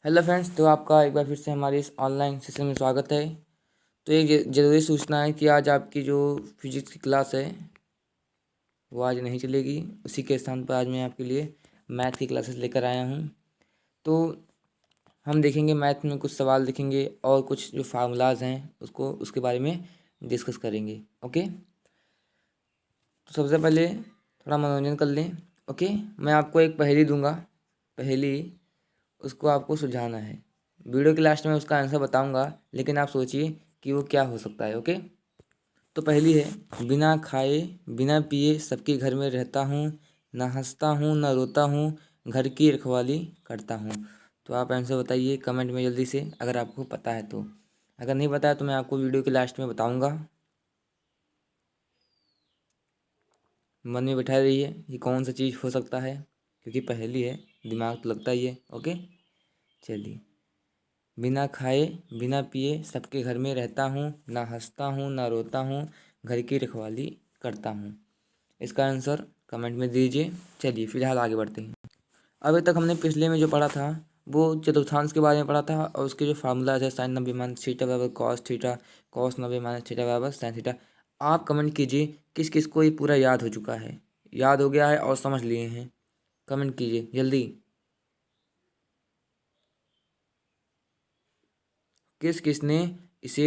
Hello friends, तो आपका एक बार फिर से हमारे इस ऑनलाइन सेशन में स्वागत है। तो एक ज़रूरी सूचना है कि आज आपकी जो फिजिक्स की क्लास है वो आज नहीं चलेगी। उसी के स्थान पर आज मैं आपके लिए मैथ की क्लासेस लेकर आया हूँ। तो हम देखेंगे मैथ में कुछ सवाल देखेंगे और कुछ जो फार्मूलाज हैं उसके बारे में डिस्कस करेंगे। ओके, तो सबसे पहले थोड़ा मनोरंजन कर लें। ओके, मैं आपको एक पहेली दूंगा। पहेली उसको आपको सुलझाना है। वीडियो के लास्ट में उसका आंसर बताऊंगा, लेकिन आप सोचिए कि वो क्या हो सकता है। ओके, तो पहली है, बिना खाए बिना पिए सबके घर में रहता हूँ, ना हंसता हूँ ना रोता हूँ, घर की रखवाली करता हूँ। तो आप आंसर बताइए कमेंट में जल्दी से, अगर आपको पता है तो। अगर नहीं पता है तो मैं आपको वीडियो के लास्ट में बताऊंगा। मन में बैठा रहिए कि कौन सा चीज़ हो सकता है, क्योंकि पहेली है, दिमाग तो लगता ही है। ओके, चलिए। बिना खाए बिना पिए सबके घर में रहता हूँ, ना हंसता हूँ ना रोता हूँ, घर की रखवाली करता हूँ। इसका आंसर कमेंट में दीजिए। चलिए फिलहाल आगे बढ़ते हैं। अभी तक हमने पिछले में जो पढ़ा था वो चतुर्थांश के बारे में पढ़ा था, और उसके जो फार्मूला है, साइन 90 माइनस थीटा बराबर cos theta, cos 90 minus theta बराबर साइन थीटा। आप कमेंट कीजिए किस किस को ये पूरा याद हो चुका है, याद हो गया है और समझ लिए हैं। कमेंट कीजिए जल्दी। किस किसने इसे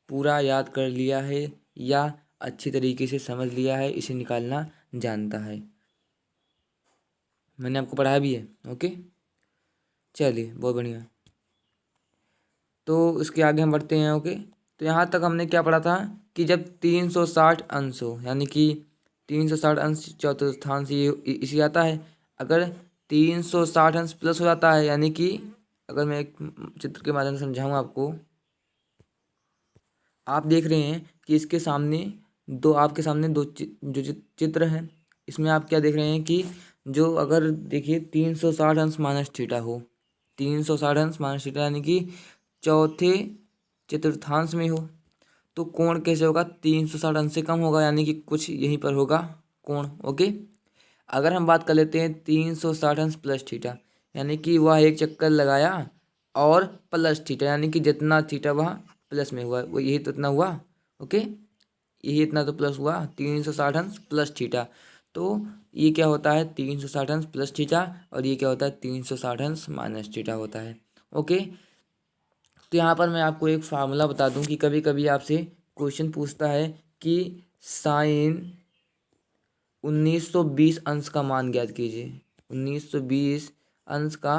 पूरा याद कर लिया है या अच्छी तरीके से समझ लिया है, इसे निकालना जानता है। मैंने आपको पढ़ाया भी है। ओके, चलिए बहुत बढ़िया। तो इसके आगे हम बढ़ते हैं। ओके, तो यहाँ तक हमने क्या पढ़ा था कि जब 360 अंश हो, यानी कि 360 अंश चतुर्थांश ये इसी आता है। अगर 360 अंश प्लस हो जाता है, यानी कि अगर मैं एक चित्र के माध्यम से समझाऊँ आपको, आप देख रहे हैं कि इसके सामने दो, आपके सामने दो जो चित्र हैं, इसमें आप क्या देख रहे हैं कि जो, अगर देखिए 360 अंश माइनस थीटा हो, 360 अंश माइनस थीटा यानी कि चौथे चतुर्थांश में हो, तो कोण कैसे होगा? 360 अंश से कम होगा, यानी कि कुछ यहीं पर होगा कोण। ओके, अगर हम बात कर लेते हैं 360 अंश प्लस थीटा, यानी कि वह एक चक्कर लगाया और प्लस थीटा, यानी कि जितना थीटा वह प्लस में हुआ वो यही तो इतना हुआ। ओके, यही इतना तो प्लस हुआ, 360 अंश प्लस थीटा। तो ये क्या होता है? 360 अंश प्लस थीटा, और ये क्या होता है? 360 अंश माइनस थीटा होता है। ओके, तो यहाँ पर मैं आपको एक फार्मूला बता दूं कि कभी कभी आपसे क्वेश्चन पूछता है कि साइन 1920 अंश का मान ज्ञात कीजिए, 1920 अंश का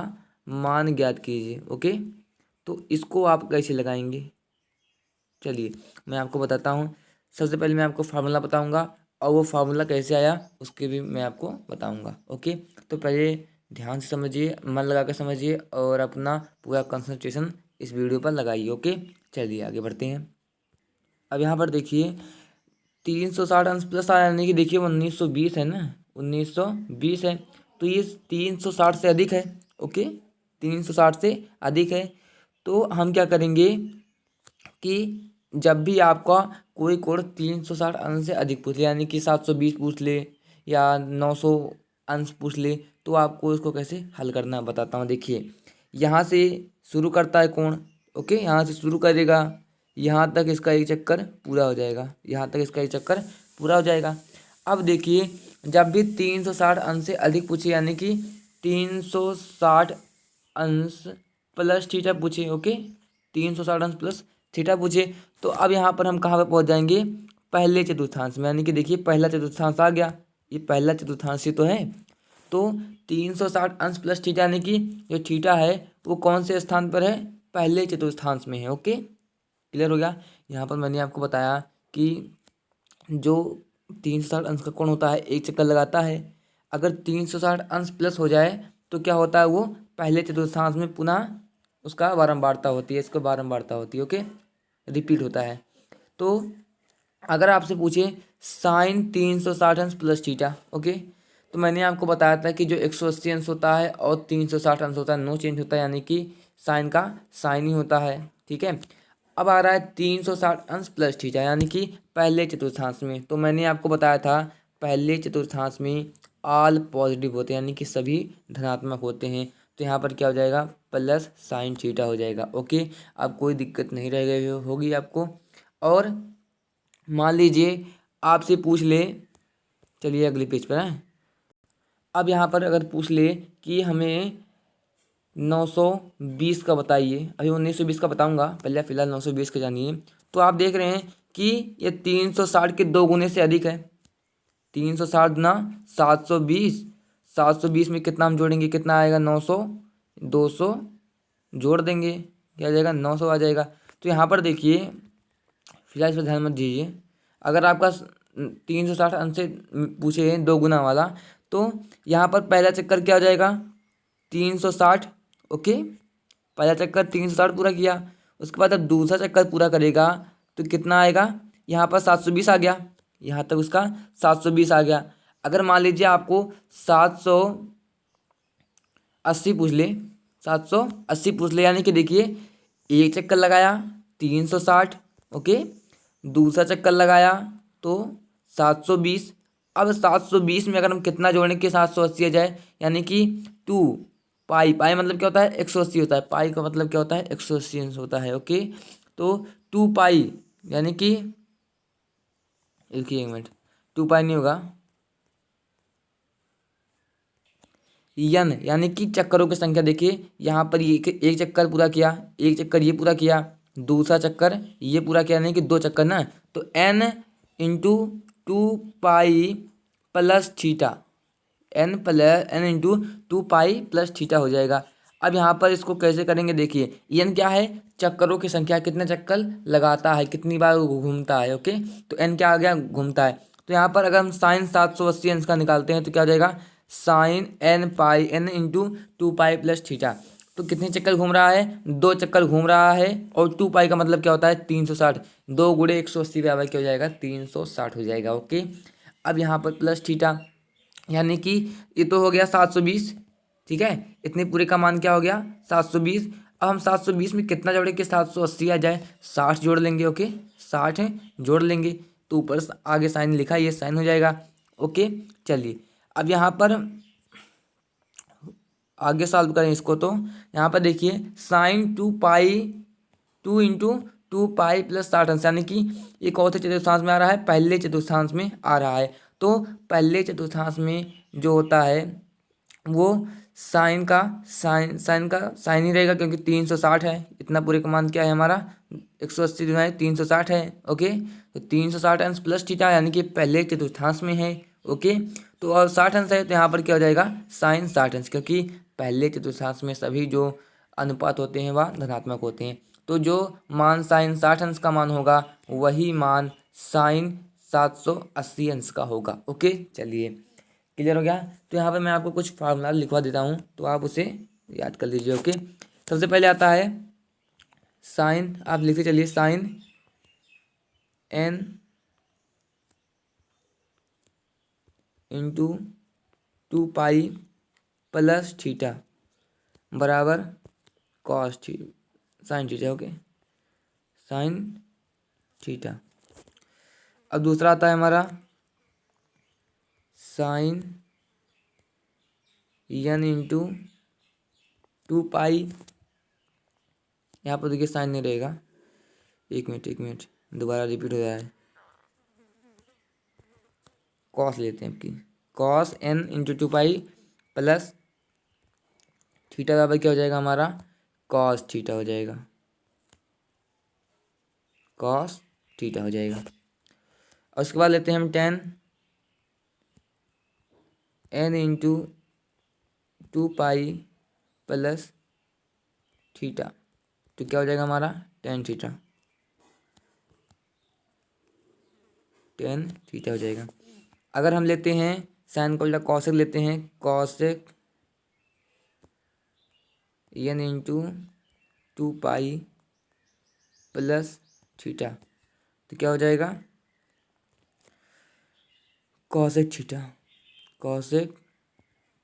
मान ज्ञात कीजिए। ओके, तो इसको आप कैसे लगाएंगे? चलिए मैं आपको बताता हूँ। सबसे पहले मैं आपको फार्मूला बताऊँगा, और वो फार्मूला कैसे आया उसके भी मैं आपको बताऊँगा। ओके, तो पहले ध्यान से समझिए, मन लगा कर समझिए, और अपना पूरा कंसंट्रेशन इस वीडियो पर लगाइए। ओके, चलिए आगे बढ़ते हैं। अब यहाँ पर देखिए 360 अंश प्लस आया, यानी कि देखिए 1920 है ना, 1920 है, तो ये 360 से अधिक है। ओके, 360 से अधिक है। तो हम क्या करेंगे कि जब भी आपका कोई कोण 360 अंश से अधिक पूछ ले, यानी कि 720 पूछ ले या 900 अंश पूछ ले, तो आपको इसको कैसे हल करना है बताता हूँ। देखिए यहाँ से शुरू करता है कोण। ओके, यहाँ से शुरू करेगा, यहाँ तक इसका एक चक्कर पूरा हो जाएगा, यहाँ तक इसका एक चक्कर पूरा हो जाएगा। अब देखिए जब भी 360 अंश से अधिक पूछे, यानी कि 360 अंश प्लस थीटा पूछे। ओके, 360 अंश प्लस थीटा पूछे, तो अब यहाँ पर हम कहाँ पे पहुँच जाएंगे? पहले चतुर्थांश में, यानी कि देखिए पहला चतुर्थांश आ गया, ये पहला चतुर्थांश ही तो है। तो 360 अंश प्लस थीटा, यानी कि जो थीटा है वो कौन से स्थान पर है? पहले चतुर्थांश में है। ओके, क्लियर हो गया। यहाँ पर मैंने आपको बताया कि जो 360 अंश का कोण होता है एक चक्कर लगाता है। अगर 360 अंश प्लस हो जाए तो क्या होता है? वो पहले चतुर्थांश में पुनः उसका बारंबारता होती है, इसको बारंबारता होती है। ओके, रिपीट होता है। तो अगर आपसे पूछे साइन 360 अंश प्लस थीटा, ओके, तो मैंने आपको बताया था कि जो 180 अंश होता है और 360 अंश होता है, नो चेंज होता है, यानी कि साइन का साइन ही होता है। ठीक है, अब आ रहा है 360 अंश प्लस थीटा, यानी कि पहले चतुर्थांश में। तो मैंने आपको बताया था पहले चतुर्थांश में ऑल पॉजिटिव होते हैं, यानी कि सभी धनात्मक होते हैं। तो यहाँ पर क्या हो जाएगा, प्लस साइन थीटा हो जाएगा। ओके, अब कोई दिक्कत नहीं रह गई होगी आपको। और मान लीजिए आपसे पूछ ले, चलिए अगले पेज पर है। अब यहाँ पर अगर पूछ ले कि हमें 920 का बताइए, अभी 1920 का बताऊंगा, पहले फिलहाल 920 का जानिए। तो आप देख रहे हैं कि ये 360 के 2 गुने से अधिक है। 360 गुना 720, 720 में कितना हम जोड़ेंगे, कितना आएगा, 900, 200 जोड़ देंगे, क्या आ जाएगा, 900 आ जाएगा। तो यहाँ पर देखिए, फिलहाल इस पर ध्यान मत दीजिए। अगर आपका 360 अंश से पूछे 2 गुना वाला, तो यहाँ पर पहला चक्कर क्या हो जाएगा, 360। ओके, पहला चक्कर 360 पूरा किया, उसके बाद अब दूसरा चक्कर पूरा करेगा तो कितना आएगा, यहाँ पर 720 आ गया, यहाँ तक उसका 720 आ गया। अगर मान लीजिए आपको 780 पूछ ले, 780 पूछ ले, यानी कि देखिए एक चक्कर लगाया 360, ओके, दूसरा चक्कर लगाया तो 720। अब 720 में अगर हम कितना जोड़ने के 780 आ जाए, यानी कि 2 पाई, पाई मतलब क्या होता है, 180 होता है, पाई का मतलब क्या होता है, 180 अंश होता है। ओके, तो 2 पाई, यानी कि एक मिनट, 2 पाई नहीं होगा, यन, यानी कि चक्करों की संख्या। देखिए यहाँ पर ये एक चक्कर पूरा किया, एक चक्कर ये पूरा किया, दूसरा चक्कर ये पूरा किया, यानी कि 2 चक्कर ना, तो n into 2 pi plus theta, n into 2 pi plus theta हो जाएगा। अब यहाँ पर इसको कैसे करेंगे, देखिए n क्या है, चक्करों की संख्या, कितने चक्कर लगाता है, कितनी बार वो घूमता है। ओके, तो n क्या आ गया, घूमता है। तो यहाँ पर अगर हम साइन 780 अंश का निकालते हैं तो क्या हो जाएगा, साइन n पाई, n into 2 pi plus theta. तो कितने चक्कर घूम रहा है, 2 चक्कर घूम रहा है, और 2 पाई का मतलब क्या होता है, 360, 2 गुणे 180 बराबर क्या हो जाएगा, 360 हो जाएगा। ओके, अब यहाँ पर प्लस थीटा, यानी कि ये तो हो गया 720, ठीक है, इतने पूरे का मान क्या हो गया, 720। अब हम 720 में कितना जोड़े कि 780 आ जाए, 60 जोड़ लेंगे। ओके, 60 है, जोड़ लेंगे, तो ऊपर आगे साइन लिखा, ये साइन हो जाएगा। ओके, चलिए अब यहाँ पर आगे सॉल्व करें इसको। तो यहाँ पर देखिए साइन 2 पाई, 2 इंटू 2 पाई प्लस 60 अंश, यानी कि ये कौन से चतुर्थांश में आ रहा है, पहले चतुर्थांश में आ रहा है। तो पहले चतुर्थांश में जो होता है वो साइन ही रहेगा, क्योंकि 360 है, इतना पूरे का मान क्या है हमारा, 180 गुना 360 है। ओके, तो 360 अंश प्लस थीटा, यानी कि पहले चतुर्थांश में है। ओके, तो और 60 अंश है, तो यहाँ पर क्या हो जाएगा, साइन 60 अंश, क्योंकि पहले चतुर्थांश में सभी जो अनुपात होते हैं वह धनात्मक होते हैं। तो जो मान साइन 60 अंश का मान होगा, वही मान साइन 780 अंश का होगा। ओके, चलिए क्लियर हो गया। तो यहाँ पे मैं आपको कुछ फार्मूला लिखवा देता हूँ, तो आप उसे याद कर लीजिए। ओके, सबसे पहले आता है साइन, आप लिखते चलिए, sine n into 2 pi plus theta बराबर cos theta, sine theta. Okay, sine theta. अब दूसरा आता है हमारा साइन n इंटू 2 पाई, यहाँ पर देखिए साइन नहीं रहेगा, एक मिनट दोबारा रिपीट हो रहा है, कॉस लेते हैं आपकी, cos n into 2 pi plus theta बराबर क्या हो जाएगा हमारा, कॉस थीटा हो जाएगा, कॉस थीटा हो जाएगा। और उसके बाद लेते हैं हम ten n into 2 pi plus theta, तो क्या हो जाएगा हमारा, टेन थीटा, टेन थीटा हो जाएगा। अगर हम लेते हैं साइन को उल्टा कॉसेक लेते हैं, cosec n into 2 pi plus theta, तो क्या हो जाएगा, कॉसेक थीटा, कॉसेक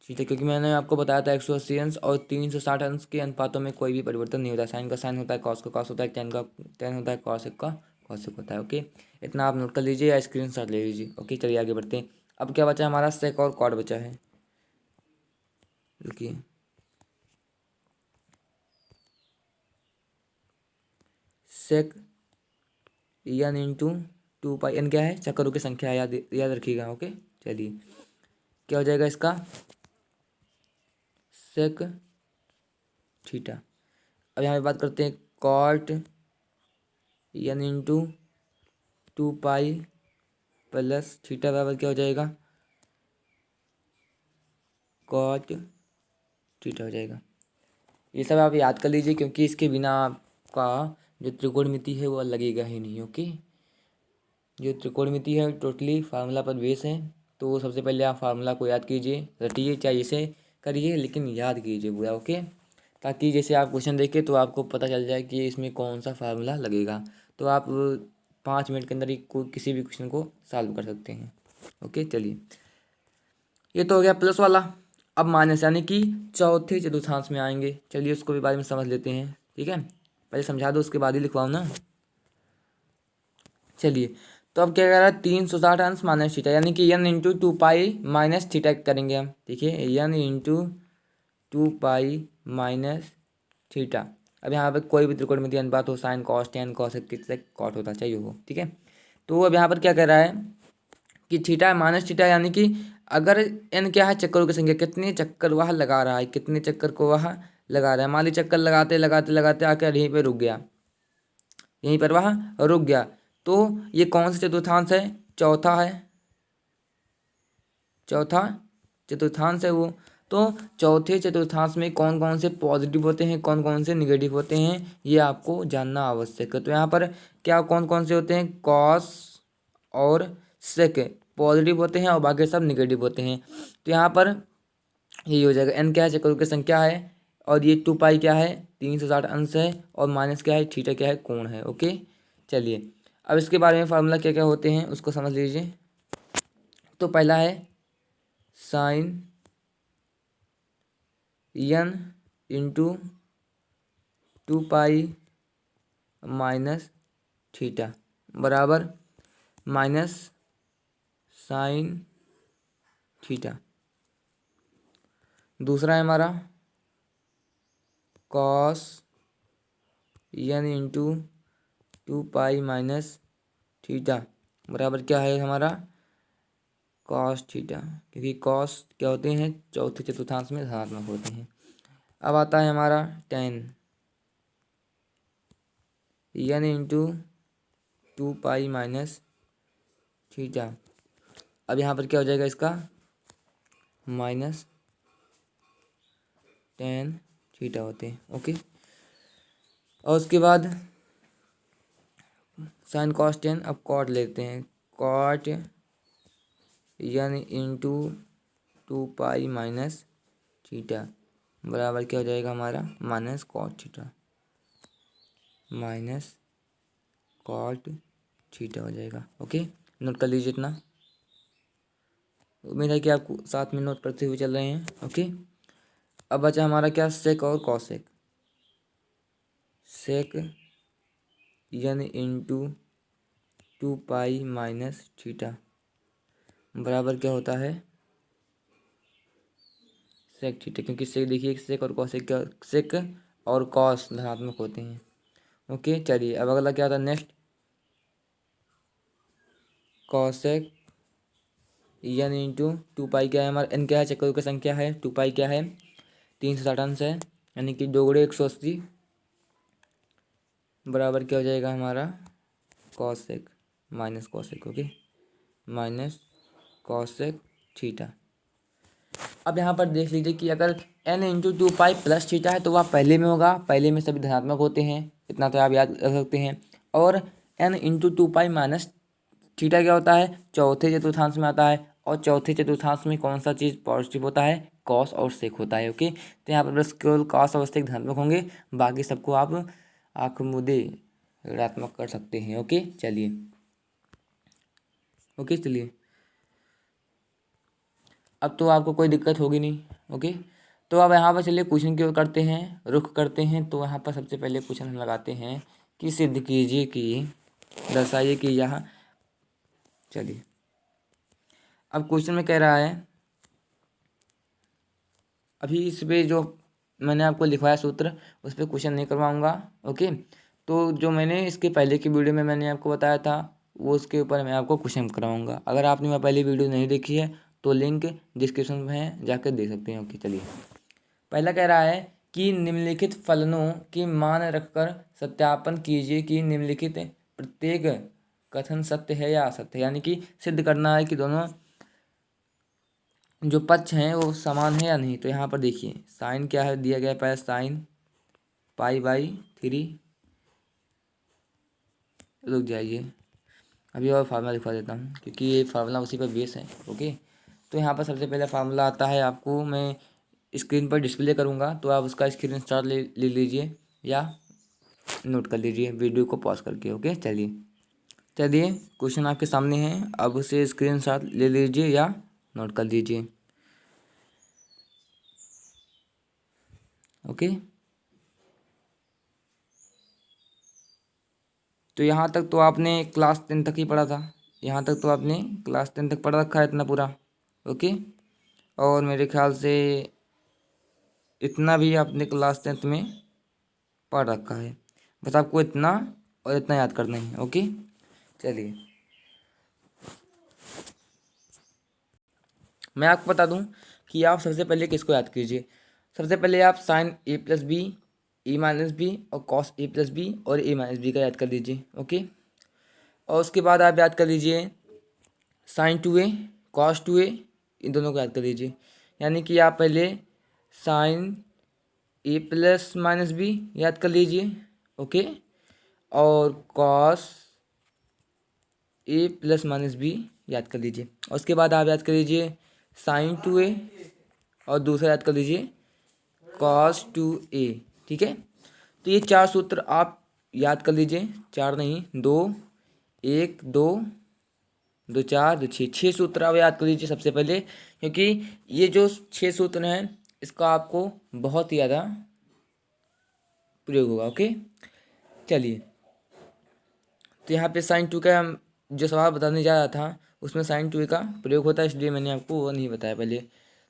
थीटा, क्योंकि मैंने आपको बताया था 180 अंश और 360 अंश के अनुपातों में कोई भी परिवर्तन नहीं होता, साइन का साइन होता है, कॉस का कॉस होता है, टेन का टेन होता है, कॉसेक का कॉसेक होता है। ओके, इतना आप नोट कर लीजिए या स्क्रीन शॉट ले लीजिए। ओके, चलिए आगे बढ़ते हैं। अब क्या बचा हमारा, सेक और कॉड बचा है, देखिए सेक एन इंटू 2 पाई, एन क्या है, चक्करों की संख्या, याद याद रखिएगा। ओके चलिए, क्या हो जाएगा इसका, सेक थीटा। अब यहाँ पे बात करते हैं cot N into 2 pi plus theta बराबर क्या हो जाएगा, कॉट थीटा हो जाएगा। ये सब आप याद कर लीजिए, क्योंकि इसके बिना आपका जो त्रिकोणमिति है वो लगेगा ही नहीं। ओके, जो त्रिकोणमिति है टोटली फार्मूला पर बेस है। तो सबसे पहले आप फार्मूला को याद कीजिए, रटिए, चाहे इसे करिए, लेकिन याद कीजिए पूरा। ओके, ताकि जैसे आप क्वेश्चन देखें तो आपको पता चल जाए कि इसमें कौन सा फार्मूला लगेगा। तो आप 5 मिनट के अंदर ही किसी भी क्वेश्चन को सॉल्व कर सकते हैं। ओके चलिए, ये तो हो गया प्लस वाला। अब माइनस यानी कि चौथे चतुर्थांश में आएंगे। चलिए उसको भी बारे में समझ लेते हैं। ठीक है, पहले समझा दो, उसके बाद ही लिखवाओ ना। चलिए, तो अब क्या कह रहा है, 360 अंश माइनस थीटा, यानी कि N into 2 pi minus theta करेंगे हम। देखिए, N into 2 pi minus theta. अब यहाँ पर कोई भी त्रिकोणमितीय अनुपात हो, साइन कॉस टेन कॉस कितने कॉट होता चाहिए हो। ठीक है, तो अब यहाँ पर क्या कह रहा है कि थीटा माइनस थीटा, यानी कि अगर एन क्या है, चक्करों की संख्या, कितने चक्कर वह लगा रहा है, कितने चक्कर को वह लगा रहा है। मान ली चक्कर लगाते लगाते लगाते आकर यहीं पर रुक गया, यहीं पर वह रुक गया। तो ये कौन सा चतुर्थांश है, चौथा है, चौथा चतुर्थांश है वो। तो चौथे चतुर्थांश में कौन कौन से पॉजिटिव होते हैं, कौन कौन से निगेटिव होते हैं, ये आपको जानना आवश्यक है। तो यहाँ पर क्या कौन कौन से होते हैं, कॉस और सेक पॉजिटिव होते हैं और बाकी सब निगेटिव होते हैं। तो यहाँ पर यही हो जाएगा, एन क्या है, चक्करों की संख्या है, और ये 2 पाई क्या है, 360 अंश है, और माइनस क्या है, थीटा क्या है, कोण है। ओके चलिए, अब इसके बारे में फार्मूला क्या क्या होते हैं उसको समझ लीजिए। तो पहला है sine N into 2 pi minus theta बराबर माइनस साइन थीटा। दूसरा है हमारा cos N into 2 pi minus theta बराबर क्या है हमारा, कॉस थीटा, क्योंकि कॉस क्या होते हैं, चौथे चतुर्थांश में धनात्मक होते हैं। अब आता है हमारा tan N into 2 pi minus theta. अब यहाँ पर क्या हो जाएगा इसका, माइनस टेन थीटा होते हैं। ओके, और उसके बाद साइन कॉस टेन, अब कॉट लेते हैं, cot N into 2 pi minus theta बराबर क्या हो जाएगा हमारा, minus cot theta, minus cot theta हो जाएगा। ओके, नोट कर लीजिए इतना। उम्मीद है कि आप साथ में नोट करते हुए चल रहे हैं। ओके, अब बचा हमारा क्या, सेक और cosec. Sec N into 2 pi minus theta बराबर क्या होता है, सेक थीटा, क्योंकि सेक देखिए, सेक और कॉसेक क्या, सेक और कॉस धनात्मक होते हैं। ओके चलिए, अब अगला क्या होता है नेक्स्ट, कॉसेक एन इंटू 2 पाई क्या है हमारा, एन क्या है, चक्करों की संख्या है, 2 पाई क्या है, 360 अंश है, यानी कि 2 × 180 बराबर क्या हो जाएगा हमारा, cosec minus cosec. Okay, minus cosec theta. अब यहाँ पर देख लीजिए कि अगर N into 2 pi plus theta है तो वह पहले में होगा, पहले में सभी धनात्मक होते हैं, इतना तो आप याद रख सकते हैं। और N into 2 pi minus theta क्या होता है, चौथे चतुर्थांश में आता है, और चौथे चतुर्थांश में कौन सा चीज़ पॉजिटिव होता है, कॉस और सेक होता है। ओके, तो यहाँ पर बस केवल कॉस और सेक धनात्मक होंगे, बाकी सबको आप आँख मूंदे ऋणात्मक कर सकते हैं। ओके चलिए, ओके चलिए, अब तो आपको कोई दिक्कत होगी नहीं। ओके, तो अब यहाँ पर चलिए क्वेश्चन की ओर करते हैं, रुख करते हैं। तो यहाँ पर सबसे पहले क्वेश्चन हम लगाते हैं कि सिद्ध कीजिए कि, दर्शाइए कि यह, चलिए अब क्वेश्चन में कह रहा है, अभी इस पे जो मैंने आपको लिखवाया सूत्र उस पर क्वेश्चन नहीं करवाऊंगा। ओके, तो जो मैंने इसके पहले की वीडियो में मैंने आपको बताया था वो उसके ऊपर मैं आपको क्वेश्चन कराऊंगा। अगर आपने मेरी पहली वीडियो नहीं देखी है तो लिंक डिस्क्रिप्शन में है, जाकर देख सकते हैं। ओके चलिए, पहला कह रहा है कि निम्नलिखित फलनों की मान रखकर सत्यापन कीजिए कि निम्नलिखित प्रत्येक कथन सत्य है या असत्य है। यानी कि सिद्ध करना है कि दोनों जो पक्ष हैं वो समान है या नहीं। तो यहाँ पर देखिए साइन क्या है दिया गया है, पहले साइन π/3। रुक जाइए, अभी और फार्मूला दिखा देता हूँ क्योंकि ये फार्मूला उसी पर बेस है। ओके, तो यहाँ पर सबसे पहले फार्मूला आता है, आपको मैं स्क्रीन पर डिस्प्ले करूँगा तो आप उसका स्क्रीनशॉट ले लीजिए या नोट कर लीजिए वीडियो को पॉज करके। ओके चलिए चलिए, क्वेश्चन आपके सामने है, अब उसे स्क्रीनशॉट ले लीजिए या नोट कर लीजिए। ओके, तो यहाँ तक तो आपने क्लास 10 तक ही पढ़ा था, यहाँ तक तो आपने क्लास 10 तक पढ़ रखा है इतना पूरा। ओके, और मेरे ख्याल से इतना भी आपने क्लास 10 में पढ़ रखा है, बस आपको इतना और इतना याद करना है। ओके चलिए, मैं आपको बता दूं कि आप सबसे पहले किसको याद कीजिए। सबसे पहले आप साइन a+b, a-b और कॉस a+b और a-b का याद कर लीजिए। ओके, और उसके बाद आप याद कर लीजिए साइन 2a, कॉस 2a, इन दोनों को याद कर लीजिए। यानी कि आप पहले साइन a+-b याद कर लीजिए। ओके, और कॉस a+-b याद कर लीजिए। और उसके बाद आप याद कर लीजिए साइन 2a और दूसरा याद कर लीजिए कॉस 2a। ठीक है, तो ये 4 सूत्र आप याद कर लीजिए, 4 नहीं 2, 1 2 2 4 2 6 सूत्र आप याद कर लीजिए सबसे पहले, क्योंकि ये जो 6 सूत्र हैं इसका आपको बहुत ही ज़्यादा प्रयोग होगा। ओके चलिए, तो यहाँ पे साइन 2 का हम जो सवाल बताने जा रहा था उसमें साइन 2 का प्रयोग होता है, इसलिए मैंने आपको वो नहीं बताया पहले।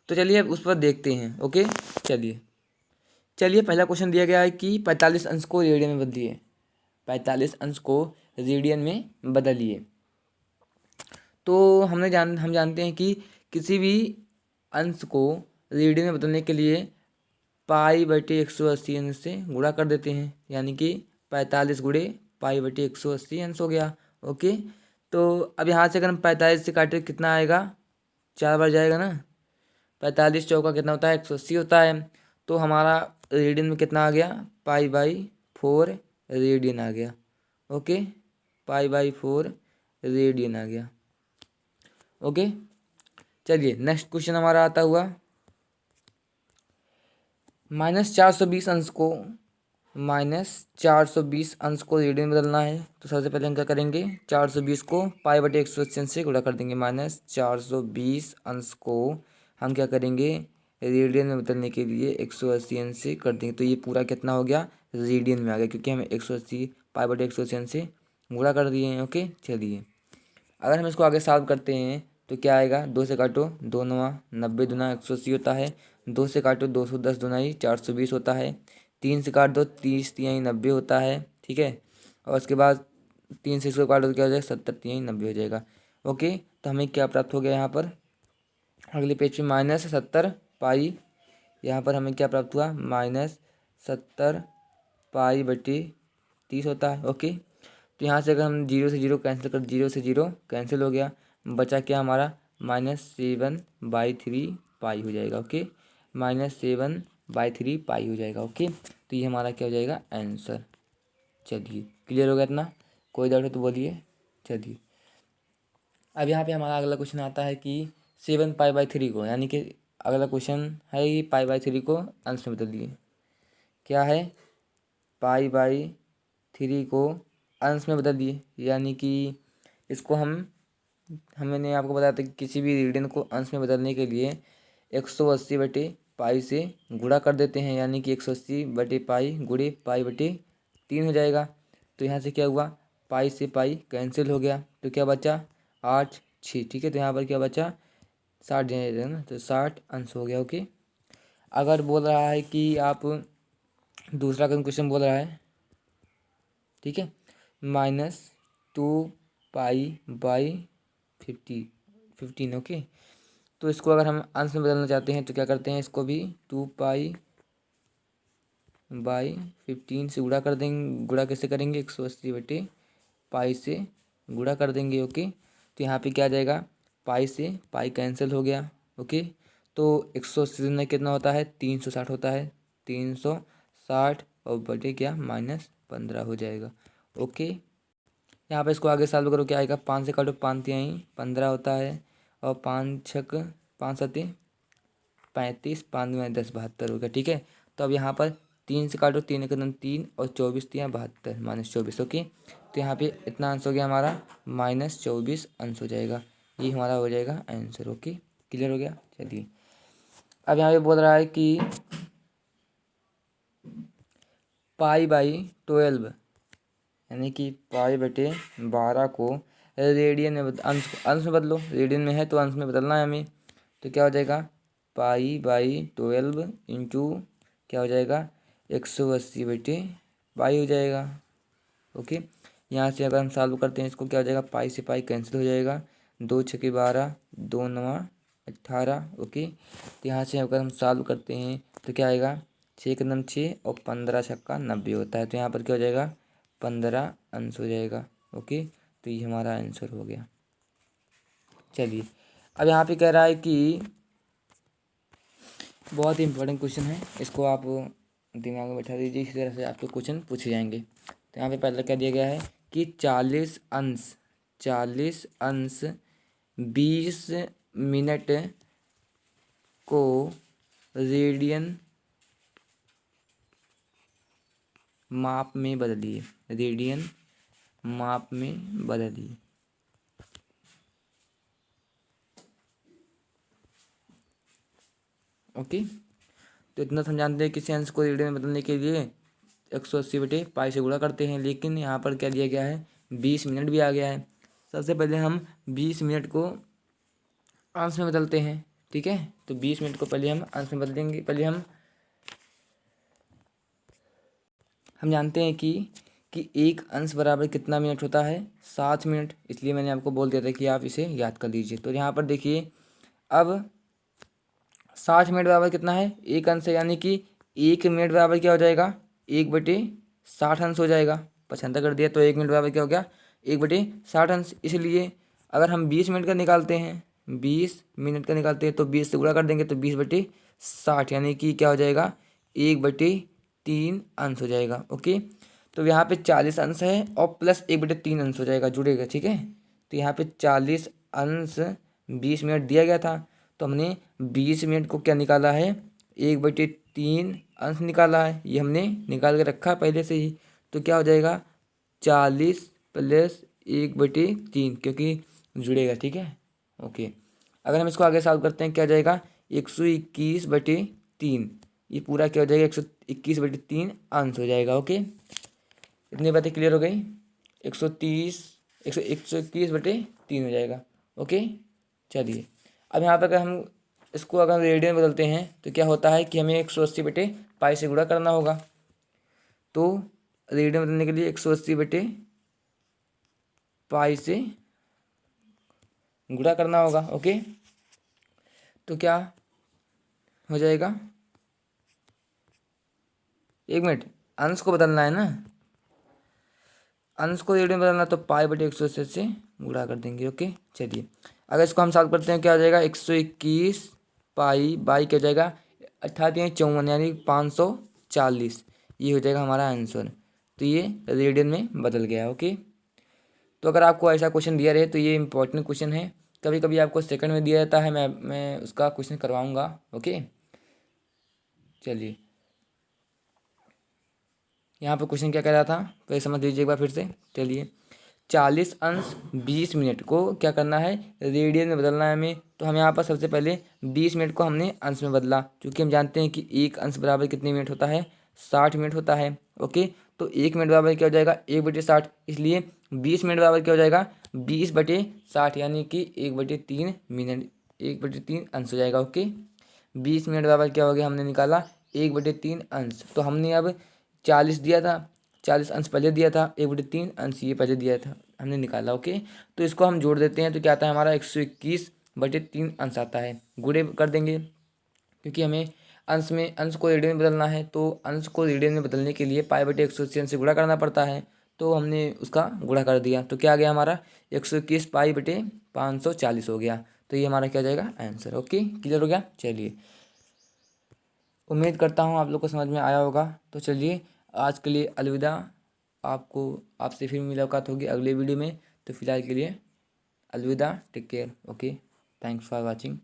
तो चलिए अब उस पर देखते हैं। ओके चलिए चलिए, पहला क्वेश्चन दिया गया है कि 45 अंश को रेडियन में बदलिए। 45 अंश को रेडियन में बदलिए। तो हम जानते हैं कि किसी भी अंश को रेडियन में बदलने के लिए π/180 अंश से गुणा कर देते हैं, यानी कि 45 गुणे π/180 अंश हो गया। ओके, तो अब यहाँ से अगर हम 45 से काटे कितना आएगा, 4 बार जाएगा ना। 45 चौका कितना होता है, 180 होता है। तो हमारा रेडियन में कितना आ गया, π/4 रेडियन आ गया। ओके, π/4 रेडियन आ गया। ओके चलिए, नेक्स्ट क्वेश्चन हमारा आता हुआ -420 अंश को रेडियन में बदलना है। तो सबसे पहले हम क्या करेंगे, 420 को π/180 अंश से गुणा कर देंगे। -420 अंश को हम क्या करेंगे, रेडियन में बदलने के लिए 180 अंश से कर देंगे। तो ये पूरा कितना हो गया, रेडियन में आ गया, क्योंकि हमें 180 π/180 अंश से गुणा कर दिए हैं। ओके चलिए, अगर हम इसको आगे सॉल्व करते हैं तो क्या आएगा, 2 से काटो 2 9 90 दूना 180 होता है। 2 से काटो 210 दूनाई 420 होता है। 3 से काट दो 30 तिहाई 90 होता है। ठीक है, और उसके बाद 3 से इसको काटो तो क्या हो जाएगा, 70 तिहाई 90 हो जाएगा। ओके, तो हमें क्या प्राप्त हो गया यहाँ पर, अगले पेज पे -70 पाई, यहाँ पर हमें क्या प्राप्त हुआ, -70 π/30 होता है। ओके, तो यहाँ से अगर हम 0 से 0 कैंसिल कर, 0 से 0 कैंसिल हो गया, बचा क्या हमारा -7/3 पाई हो जाएगा। ओके, -7/3 पाई हो जाएगा। ओके, तो ये हमारा क्या हो जाएगा, आंसर। चलिए क्लियर हो गया इतना, कोई डाउट है तो बोलिए। चलिए अब यहाँ पे हमारा अगला क्वेश्चन आता है कि 7π/3 को, यानी कि अगला क्वेश्चन है कि π/3 को अंश में बदल दिए। क्या है, π/3 को अंश में बदल दिए, यानी कि इसको हमने आपको बताया था कि किसी भी रेडियन को अंश में बदलने के लिए 180/π से गुणा कर देते हैं, यानी कि 180/π गुणे π/3 हो जाएगा। तो यहाँ से क्या हुआ, पाई से पाई कैंसिल हो गया, तो क्या बचा 8 6। ठीक है, तो यहाँ पर क्या बचा 60 जाएगा ना, तो 60 अंश हो गया। ओके, अगर बोल रहा है कि आप दूसरा क्वेश्चन बोल रहा है ठीक है, माइनस 2 पाई बाई 15। ओके, तो इसको अगर हम अंश में बदलना चाहते हैं तो क्या करते हैं, इसको भी 2 पाई बाई 15 से गुणा कर देंगे। गुणा कैसे करेंगे, 180/पाई से गुणा कर देंगे। ओके, तो यहाँ पे क्या आ जाएगा, पाई से पाई कैंसिल हो गया। ओके, तो 180 में कितना होता है, 360 होता है, 360 और बटे क्या, -15 हो जाएगा। ओके, यहाँ पे इसको आगे सॉल्व करो, क्या आएगा, 5 से काटो, 5 तिहाई 15 होता है, और 5 35, 5 में 10 72 हो गया। ठीक है, तो अब यहाँ पर 3 से काटो, 3 एकदम 3 और 24 तिहाई 72 -24। ओके, तो यहाँ पे इतना आंसर हो गया हमारा, -24 आंसर हो जाएगा। ये हमारा हो जाएगा आंसर। ओके, क्लियर हो गया। चलिए, अब यहाँ पे बोल रहा है कि पाई/12 यानी कि पाई/12 को रेडियन में अंश में बदलो। रेडियन में है तो अंश में बदलना है हमें। तो क्या हो जाएगा, पाई/12 इंटू क्या हो जाएगा, 180/पाई हो जाएगा। ओके, यहाँ से अगर हम सॉल्व करते हैं इसको, क्या हो जाएगा, पाई से पाई कैंसिल हो जाएगा, 2 छके 12, 2 9 18। ओके, तो यहाँ से अगर हम सॉल्व करते हैं तो क्या आएगा, 6 के 6 और 15 छक्का 90 होता है। तो यहाँ पर क्या हो जाएगा, 15 आंसर हो जाएगा। ओके, तो ये हमारा आंसर हो गया। चलिए, अब यहाँ पे कह रहा है कि बहुत ही इंपॉर्टेंट क्वेश्चन है, इसको आप दिमाग में बैठा दीजिए, इसी तरह से आपके क्वेश्चन पूछे जाएंगे। तो यहाँ पे पहले क्या दिया गया है कि 40 अंश 20 मिनट को रेडियन माप में बदलिए। रेडियन माप में बदलिए। ओके, तो इतना तो हम जानते हैं, किसी अंश को रेडियन में बदलने के लिए 180/पाई से गुणा करते हैं, लेकिन यहाँ पर क्या दिया गया है, 20 मिनट भी आ गया है। सबसे पहले हम 20 मिनट को अंश में बदलते हैं। ठीक है, तो 20 मिनट को पहले हम अंश में बदलेंगे। पहले हम जानते हैं कि एक अंश बराबर कितना मिनट होता है, 7 मिनट। इसलिए मैंने आपको बोल दिया था कि आप इसे याद कर लीजिए। तो यहाँ पर देखिए, अब 60 मिनट बराबर कितना है, एक अंश है, यानी कि 1 मिनट बराबर क्या हो जाएगा, 1/60 अंश हो जाएगा। 75 कर दिया तो 1 मिनट बराबर क्या हो गया, 1/60 अंश। इसलिए अगर हम 20 मिनट का निकालते हैं, 20 मिनट का निकालते हैं तो 20 से गुणा कर देंगे तो 20/60 यानी कि क्या हो जाएगा, 1/3 अंश हो जाएगा। ओके, तो यहाँ पे 40 अंश है और प्लस 1/3 अंश हो जाएगा, जुड़ेगा। ठीक है, तो यहाँ पे 40 अंश 20 मिनट दिया गया था, तो हमने 20 मिनट को क्या निकाला है, 1/3 अंश निकाला है। ये हमने निकाल के रखा है पहले से ही। तो क्या हो जाएगा, 40 प्लस 1/3, क्योंकि जुड़ेगा। ठीक है, ओके, अगर हम इसको आगे सॉल्व करते हैं, क्या हो जाएगा, 121/3। ये पूरा क्या हो जाएगा, 121/3 अंश हो जाएगा। ओके, इतनी बातें क्लियर हो गई। 121/3 हो जाएगा। ओके, चलिए, अब यहाँ पर अगर हम इसको अगर रेडियन बदलते हैं तो क्या होता है कि हमें 180/पाई से गुणा करना होगा। तो रेडियन बदलने के लिए 180/पाई से गुणा करना होगा। ओके, तो क्या हो जाएगा, 1 मिनट, अंश को बदलना है ना, अंश को रेडियन बदलना, तो पाई/180 से गुणा कर देंगे। ओके, चलिए, अगर इसको हम सॉल्व करते हैं, क्या हो जाएगा, 121 पाई क्या हो जाएगा, 18×54 यानी 540। ये हो जाएगा हमारा आंसर। तो ये रेडियन में बदल गया। ओके, तो अगर आपको ऐसा क्वेश्चन दिया रहे तो ये इंपॉर्टेंट क्वेश्चन है। कभी कभी आपको सेकंड में दिया जाता है, मैं उसका क्वेश्चन करवाऊँगा। ओके, चलिए, यहाँ पर क्वेश्चन क्या कह रहा था, तो ये समझ लीजिए एक बार फिर से। चलिए, 40 अंश 20 मिनट को क्या करना है, रेडियन में बदलना है हमें। तो हम यहाँ पर सबसे पहले 20 मिनट को हमने अंश में बदला, क्योंकि हम जानते हैं कि एक अंश बराबर कितने मिनट होता है, 60 मिनट होता है। ओके, तो 1 मिनट बराबर क्या हो जाएगा, 1/60। इसलिए 20 मिनट बराबर क्या हो जाएगा, 20/60 यानी कि 1/3 मिनट, 1/3 अंश हो जाएगा। ओके, 20 मिनट बराबर क्या हो गया, हमने निकाला 1/3 अंश। तो हमने अब 40 दिया था, 40 अंश पहले दिया था, 1/3 अंश ये पहले दिया था, हमने निकाला। ओके, तो इसको हम जोड़ देते हैं तो क्या आता है हमारा 121/3 अंश आता है। गुणे कर देंगे क्योंकि हमें अंश को रेडियन में बदलना है, तो अंश को रेडियन में बदलने के लिए पाई/180 से गुणा करना पड़ता है। तो हमने उसका गुणा कर दिया, तो क्या आ गया हमारा 121 पाई/540 हो गया। तो ये हमारा क्या हो जाएगा आंसर। ओके, क्लियर हो गया। चलिए, उम्मीद करता हूँ आप लोग को समझ में आया होगा। तो चलिए, आज के लिए अलविदा। आपसे फिर मुलाकात होगी अगले वीडियो में। तो फिलहाल के लिए अलविदा, take care. Okay, thanks for watching.